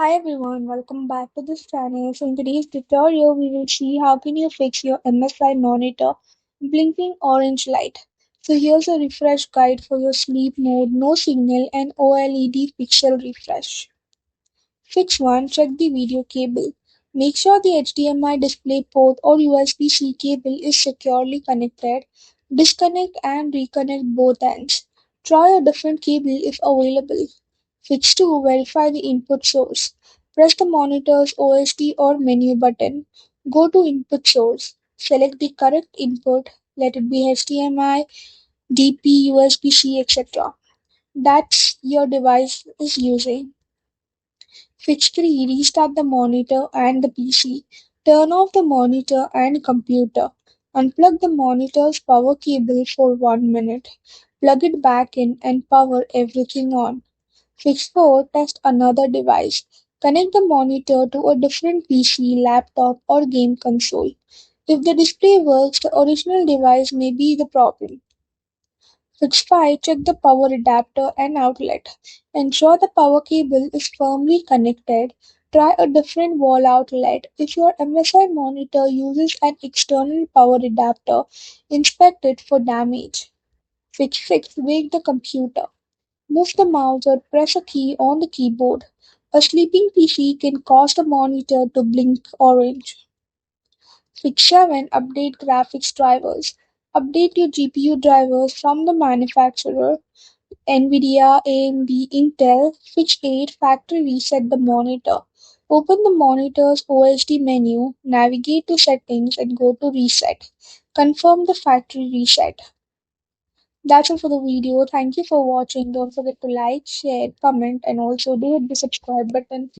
Hi everyone, welcome back to this channel. So in today's tutorial, we will see how can you fix your MSI monitor blinking orange light. So here's a refresh guide for your sleep mode, no signal and OLED pixel refresh. Fix 1. Check the video cable. Make sure the HDMI display port or USB-C cable is securely connected. Disconnect and reconnect both ends. Try a different cable if available. Fix 2. Verify the input source. Press the monitor's OSD or menu button. Go to input source. Select the correct input. Let it be HDMI, DP, USB-C, etc. That's your device is using. Fix 3. Restart the monitor and the PC. Turn off the monitor and computer. Unplug the monitor's power cable for 1 minute. Plug it back in and power everything on. Fix 4. Test another device. Connect the monitor to a different PC, laptop, or game console. If the display works, the original device may be the problem. Fix 5. Check the power adapter and outlet. Ensure the power cable is firmly connected. Try a different wall outlet. If your MSI monitor uses an external power adapter, inspect it for damage. Fix 6. Wake the computer. Move the mouse or press a key on the keyboard. A sleeping PC can cause the monitor to blink orange. Fix 7. Update graphics drivers. Update your GPU drivers from the manufacturer. NVIDIA, AMD, Intel. Fix 8. Factory reset the monitor. Open the monitor's OSD menu, navigate to settings and go to reset. Confirm the factory reset. That's all for the video. Thank you for watching. Don't forget to like, share, comment and also do hit the subscribe button.